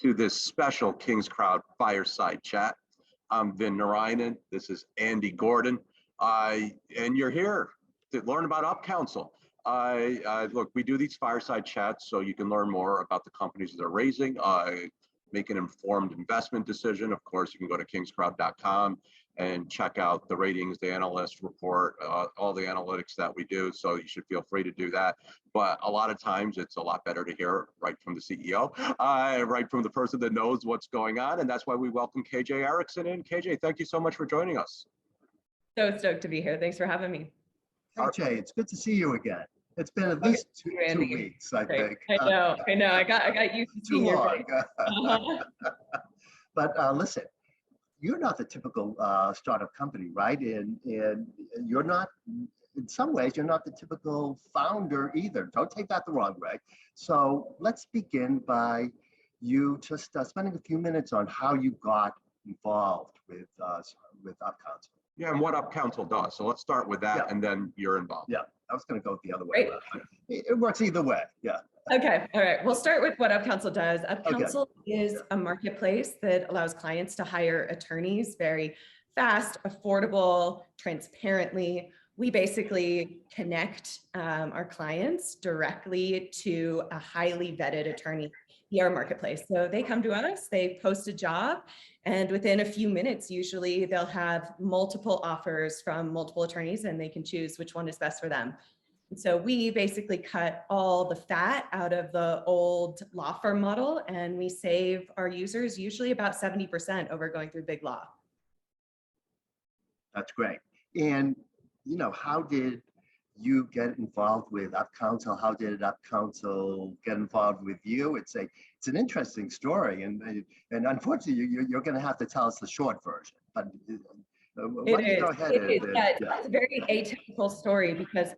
to this special KingsCrowd Fireside Chat. I'm Vin Narayanan. This is Andy Gordon. And you're here to learn about UpCounsel. Look, we do these fireside chats so you can learn more about the companies that are raising, make an informed investment decision. Of course, you can go to kingscrowd.com and check out the ratings, the analyst report, all the analytics that we do. So you should feel free to do that. But a lot of times it's a lot better to hear right from the CEO, right from the person that knows what's going on. And that's why we welcome KJ Erickson in. KJ, thank you so much for joining us. So stoked to be here. Thanks for having me. KJ, it's good to see you again. It's been at least two weeks, I think. I know. I got used to seeing your face. But listen, you're not the typical startup company, right? And you're not, in some ways, you're not the typical founder either. Don't take that the wrong way. So let's begin by you just spending a few minutes on how you got involved with UpCounsel. Yeah, and what UpCounsel does. So let's start with that, and then you're involved. Yeah, I was going to go the other way. It works either way. Yeah. Okay. All right. We'll start with what UpCounsel does. UpCounsel is a marketplace that allows clients to hire attorneys very fast, affordable, transparently. We basically connect our clients directly to a highly vetted attorney via our marketplace. So they come to us, they post a job, and within a few minutes, usually they'll have multiple offers from multiple attorneys and they can choose which one is best for them. And so we basically cut all the fat out of the old law firm model, and we save our users usually about 70% over going through big law. That's great. And, you know, how did you get involved with UpCounsel? How did UpCounsel get involved with you? It's an interesting story, and unfortunately, you're going to have to tell us the short version. But why don't you go ahead? It's a very atypical story because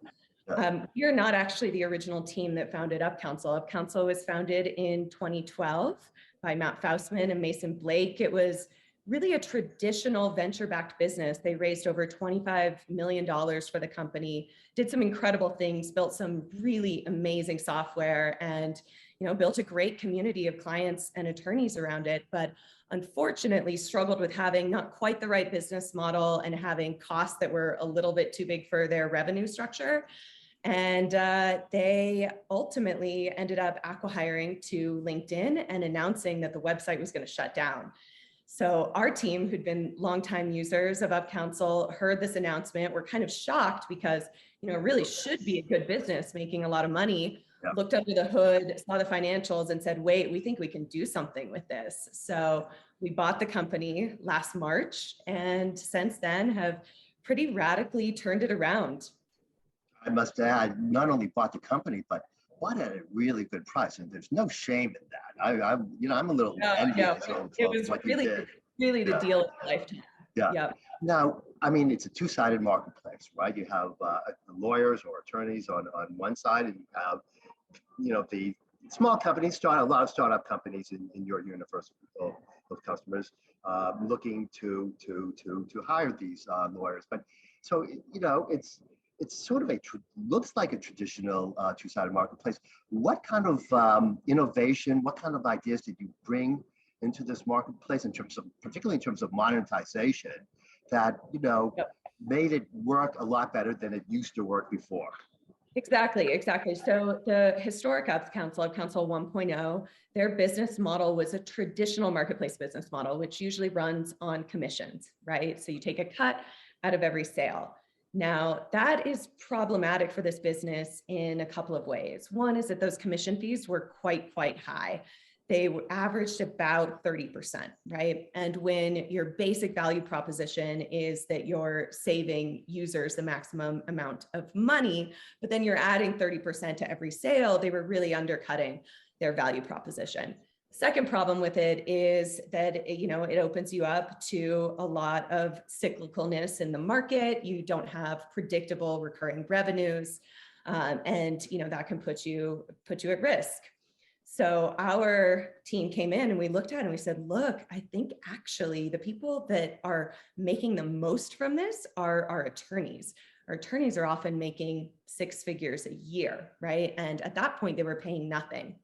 you're not actually the original team that founded UpCounsel. UpCounsel was founded in 2012 by Matt Faustman and Mason Blake. It was really a traditional venture-backed business. They raised over $25 million for the company, did some incredible things, built some really amazing software, and built a great community of clients and attorneys around it. But unfortunately struggled with having not quite the right business model and having costs that were a little bit too big for their revenue structure. And they ultimately ended up acqui-hiring to LinkedIn and announcing that the website was going to shut down. So our team, who'd been longtime users of UpCounsel, heard this announcement. We're kind of shocked because it really should be a good business making a lot of money. Yeah. Looked under the hood, saw the financials, and said, "Wait, we think we can do something with this." So we bought the company last March, and since then have pretty radically turned it around. I must add, not only bought the company, but bought at a really good price, and there's no shame in that. I'm a little envious of what you did. Really the deal of a lifetime. Yeah. Yep. Now, I mean, it's a two-sided marketplace, right? You have the lawyers or attorneys on one side, and you have, the small companies, a lot of startup companies in your universe of customers looking to hire these lawyers. But so it's sort of looks like a traditional two-sided marketplace. What kind of innovation, what kind of ideas did you bring into this marketplace particularly in terms of monetization that, made it work a lot better than it used to work before? Exactly. So the historic UpCounsel 1.0, their business model was a traditional marketplace business model, which usually runs on commissions, right? So you take a cut out of every sale. Now, that is problematic for this business in a couple of ways. One is that those commission fees were quite high. They averaged about 30%, right? And when your basic value proposition is that you're saving users the maximum amount of money, but then you're adding 30% to every sale, they were really undercutting their value proposition. Second problem with it is that it opens you up to a lot of cyclicalness in the market. You don't have predictable recurring revenues, and that can put you at risk. So our team came in and we looked at it and we said, look, I think actually the people that are making the most from this are our attorneys. Our attorneys are often making 6 figures a year, right? And at that point, they were paying nothing.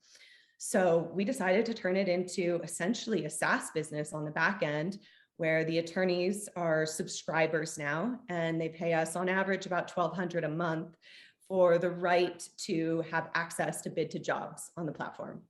So we decided to turn it into essentially a SaaS business on the back end, where the attorneys are subscribers now, and they pay us on average about $1,200 a month for the right to have access to bid to jobs on the platform.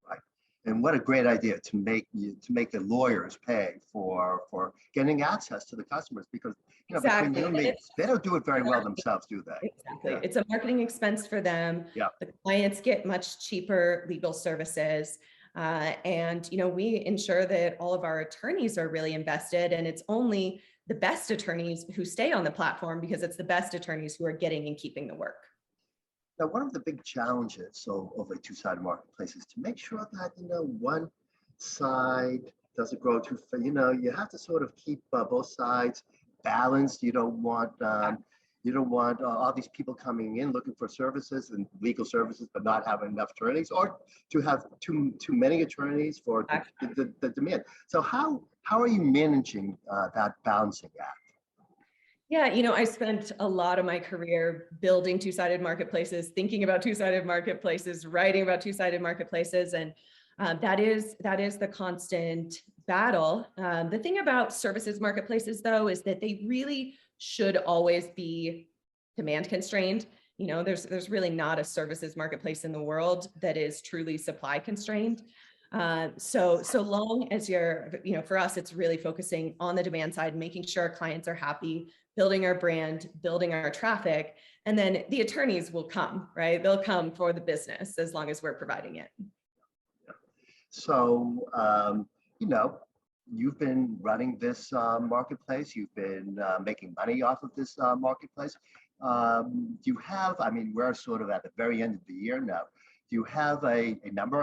Right. And what a great idea to make the lawyers pay for getting access to the customers, because Exactly. between you and me, they don't do it very well themselves, do they? Exactly. Yeah. It's a marketing expense for them. Yeah. The clients get much cheaper legal services. And we ensure that all of our attorneys are really invested, and it's only the best attorneys who stay on the platform, because it's the best attorneys who are getting and keeping the work. Now, one of the big challenges of a two-sided marketplace is to make sure that one side doesn't grow too fast. You have to sort of keep both sides balanced. You don't want all these people coming in looking for services and legal services, but not having enough attorneys, or to have too many attorneys for the demand. So how are you managing that balancing act? Yeah, I spent a lot of my career building two-sided marketplaces, thinking about two-sided marketplaces, writing about two-sided marketplaces, and that is the constant battle. The thing about services marketplaces, though, is that they really should always be demand constrained. There's really not a services marketplace in the world that is truly supply constrained. So long as for us, it's really focusing on the demand side, making sure our clients are happy, building our brand, building our traffic, and then the attorneys will come, right? They'll come for the business as long as we're providing it. So, you've been running this marketplace. You've been making money off of this marketplace. Do you have, we're sort of at the very end of the year now. Do you have a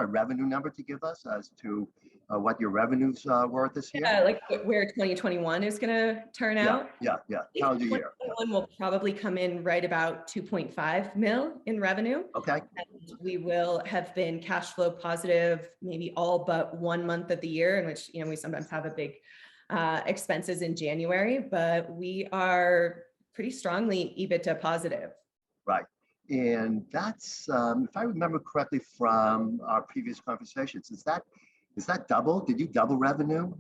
revenue number to give us as to what your revenues were this year? Yeah, like where 2021 is going to turn out? Yeah. Calendar year. 2021 will probably come in right about 2.5 mil in revenue. Okay. And we will have been cash flow positive maybe all but 1 month of the year, in which we sometimes have a big expenses in January, but we are pretty strongly EBITDA positive. Right. And that's, if I remember correctly from our previous conversations, is that double? Did you double revenue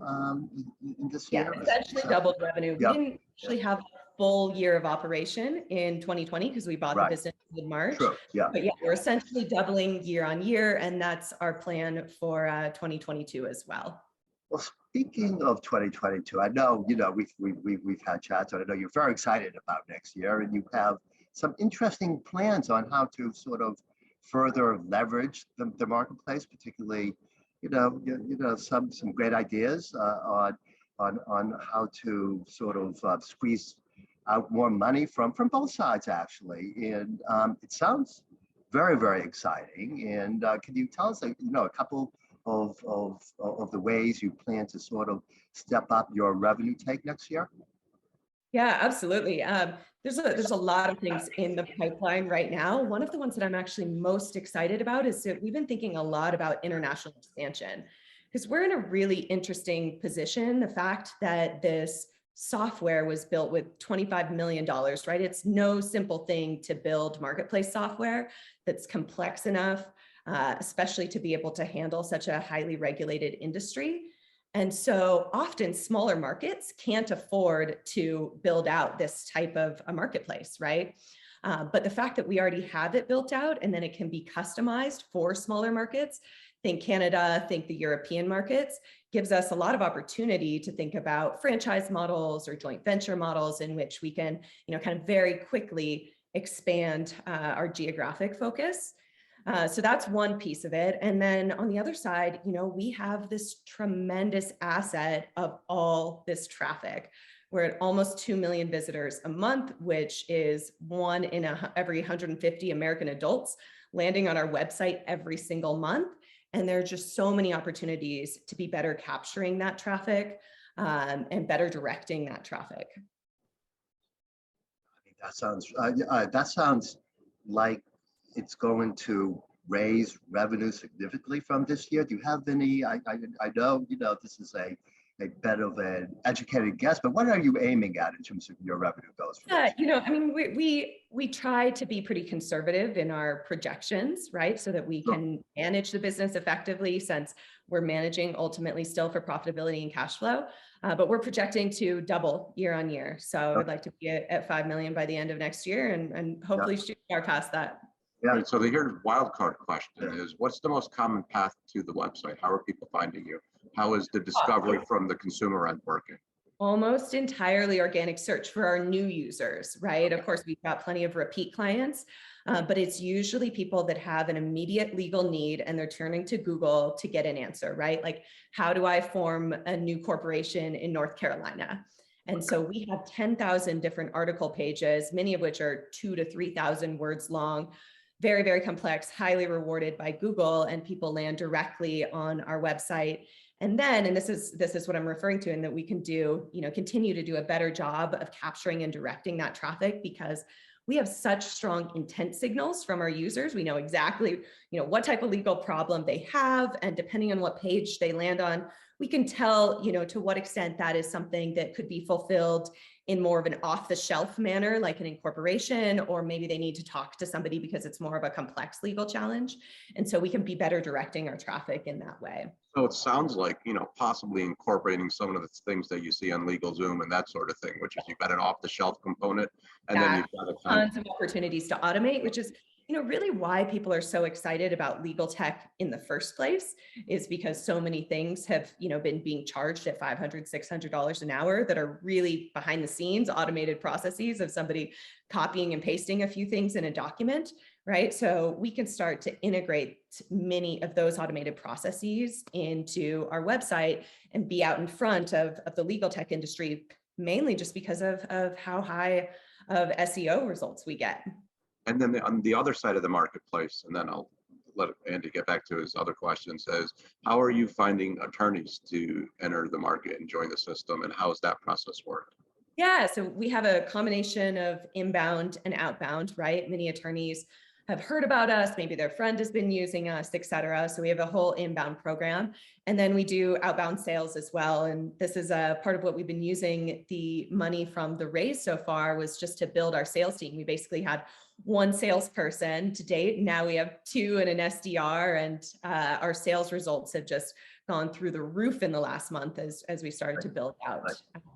in this year? Yeah, essentially doubled revenue. We didn't actually have a full year of operation in 2020 because we bought the business in March. True. Yeah. But yeah, we're essentially doubling year on year, and that's our plan for 2022 as well. Well, speaking of 2022, I know we've had chats, and I know you're very excited about next year, and you have some interesting plans on how to sort of further leverage the marketplace, particularly, some great ideas on how to sort of squeeze out more money from both sides, actually. And it sounds very, very exciting. And can you tell us, a couple of the ways you plan to sort of step up your revenue take next year? Yeah, absolutely. There's a lot of things in the pipeline right now. One of the ones that I'm actually most excited about is that we've been thinking a lot about international expansion, because we're in a really interesting position. The fact that this software was built with $25 million, right? It's no simple thing to build marketplace software that's complex enough, especially to be able to handle such a highly regulated industry. And so often smaller markets can't afford to build out this type of a marketplace, right? But the fact that we already have it built out and then it can be customized for smaller markets, think Canada, think the European markets, gives us a lot of opportunity to think about franchise models or joint venture models in which we can, kind of very quickly expand our geographic focus. So that's one piece of it. And then on the other side, we have this tremendous asset of all this traffic. We're at almost 2 million visitors a month, which is one in every 150 American adults landing on our website every single month. And there are just so many opportunities to be better capturing that traffic and better directing that traffic. I think that sounds like it's going to raise revenue significantly from this year. Do you have any? I know this is a a bit of an educated guess, but what are you aiming at in terms of your revenue goals? Yeah, I mean, we try to be pretty conservative in our projections, right? So that we can manage the business effectively, since we're managing ultimately still for profitability and cash flow. But we're projecting to double year on year. So I'd like to be at 5 million by the end of next year, and hopefully shoot far past that. Yeah. So the wild card question is, what's the most common path to the website? How are people finding you? How is the discovery from the consumer end working? Almost entirely organic search for our new users, right? Of course, we've got plenty of repeat clients, but it's usually people that have an immediate legal need and they're turning to Google to get an answer, right? Like, how do I form a new corporation in North Carolina? And so we have 10,000 different article pages, many of which are 2,000 to 3,000 words long, very, very complex, highly rewarded by Google, and people land directly on our website. And then, and this is what I'm referring to, and that we can do, continue to do a better job of capturing and directing that traffic, because we have such strong intent signals from our users. We know exactly, what type of legal problem they have, and depending on what page they land on, we can tell, to what extent that is something that could be fulfilled in more of an off-the-shelf manner, like an incorporation, or maybe they need to talk to somebody because it's more of a complex legal challenge. And so we can be better directing our traffic in that way. So it sounds like, possibly incorporating some of the things that you see on LegalZoom and that sort of thing, which is you've got an off-the-shelf component, and then you've got tons of opportunities to automate, which is really why people are so excited about legal tech in the first place, is because so many things have, been being charged at $500, $600 an hour that are really behind the scenes automated processes of somebody copying and pasting a few things in a document, right? So we can start to integrate many of those automated processes into our website and be out in front of the legal tech industry, mainly just because of how high of SEO results we get. And then on the other side of the marketplace, and then I'll let Andy get back to his other questions, is how are you finding attorneys to enter the market and join the system, and how does that process work? Yeah, so we have a combination of inbound and outbound, right? Many attorneys have heard about us, maybe their friend has been using us, et cetera. So we have a whole inbound program. And then we do outbound sales as well. And this is a part of what we've been using the money from the raise so far, was just to build our sales team. We basically had one salesperson to date. Now we have 2 and an SDR, and our sales results have just gone through the roof in the last month as we started to build out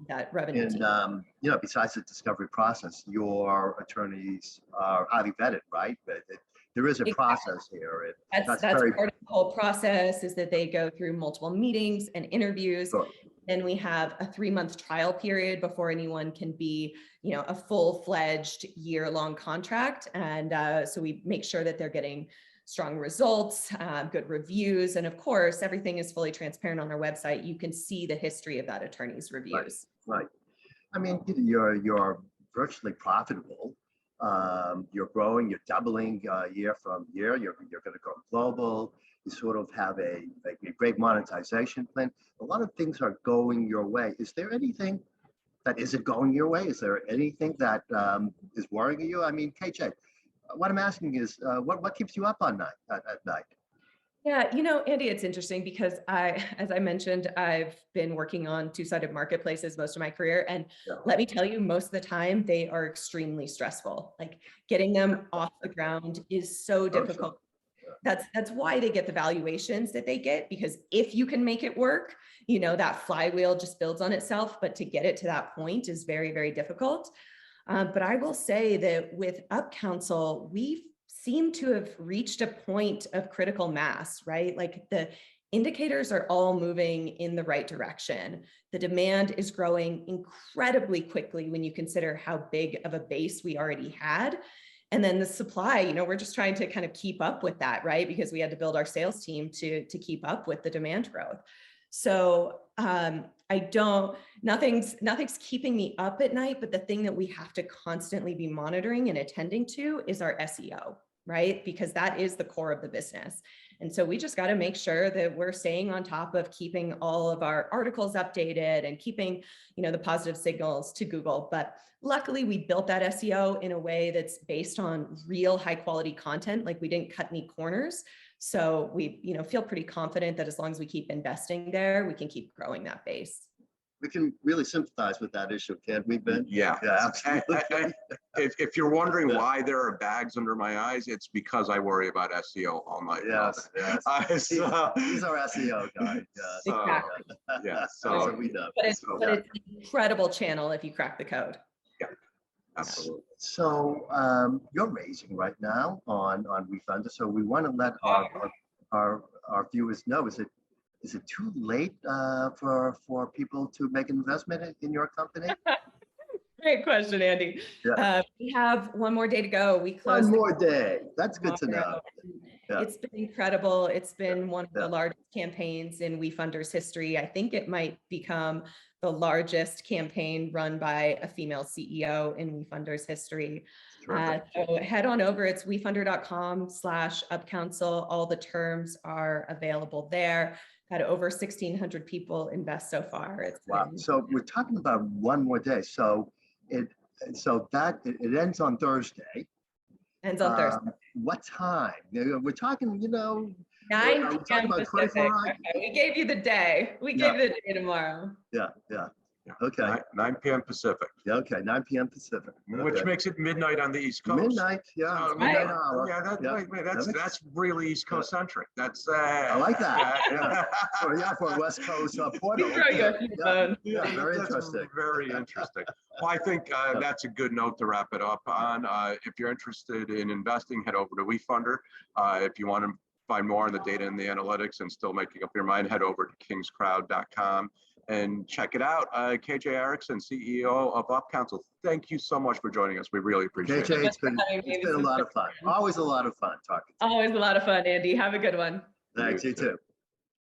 that revenue team. And besides the discovery process, your attorneys are highly vetted, right? But there is a process here. That's very part of the whole process, is that they go through multiple meetings and interviews. Sure. Then we have a 3-month trial period before anyone can be, a full-fledged year-long contract. And so we make sure that they're getting strong results, good reviews. And of course, everything is fully transparent on our website. You can see the history of that attorney's reviews. Right. I mean, you're virtually profitable. You're growing, you're doubling year from year. You're going to go global. You sort of have a great monetization plan. A lot of things are going your way. Is there anything that isn't going your way? Is there anything that is worrying you? I mean, KJ, what I'm asking is, what keeps you up on at night? Yeah, Andy, it's interesting because as I mentioned, I've been working on two-sided marketplaces most of my career. And let me tell you, most of the time they are extremely stressful. Like, getting them off the ground is so difficult. That's why they get the valuations that they get, because if you can make it work, that flywheel just builds on itself. But to get it to that point is very, very difficult. But I will say that with UpCounsel, we seem to have reached a point of critical mass, right? Like, the indicators are all moving in the right direction. The demand is growing incredibly quickly when you consider how big of a base we already had. And then the supply, we're just trying to kind of keep up with that, right? Because we had to build our sales team to keep up with the demand growth. So nothing's keeping me up at night, but the thing that we have to constantly be monitoring and attending to is our SEO, right? Because that is the core of the business. And so we just got to make sure that we're staying on top of keeping all of our articles updated and keeping, the positive signals to Google. But luckily we built that SEO in a way that's based on real high quality content. Like, we didn't cut any corners. So we, feel pretty confident that as long as we keep investing there, we can keep growing that base. We can really sympathize with that issue, can't we, Ben? Yeah. Yeah, absolutely. If you're wondering why there are bags under my eyes, it's because I worry about SEO all night long. Yes, yes. So, He's our SEO guy. Yeah. Exactly. yeah, So so we know. But it's an incredible channel if you crack the code. absolutely. So you're raising right now on WeFunder. So we want to let our viewers know, is it too late for people to make an investment in your company? Great question, Andy. Yeah. We have one more day to go. We close One more day. That's good to know. tomorrow. Yeah. It's been incredible. It's been one of the largest campaigns in WeFunder's history. I think it might become the largest campaign run by a female CEO in WeFunder's history. So head on over. It's wefunder.com/UpCounsel. All the terms are available there. Had over 1,600 people invest so far. Wow. So we're talking about one more day. So it ends on Thursday. Ends on Thursday. What time? We're talking, 9 we're talking p.m. about 24 hours. Okay, we gave you the day. We gave you the day tomorrow. Yeah. Okay. 9 p.m. Pacific. Yeah, okay. 9 p.m. Pacific. Which Okay. makes it midnight on the East Coast. Midnight. Yeah. So, Midnight right. hour. Yeah, that's really East Coast centric. That's I like that. Yeah. For a West Coast portal. Very that's interesting. Very interesting. Well, I think that's a good note to wrap it up on. If you're interested in investing, head over to WeFunder. If you want to find more on the data and the analytics and still making up your mind, head over to KingsCrowd.com and check it out. KJ Erickson, CEO of UpCounsel. Thank you so much for joining us. We really appreciate it. KJ, it's been a lot of fun. Always a lot of fun talking to you. Always a lot of fun, Andy. Have a good one. Thanks, you too.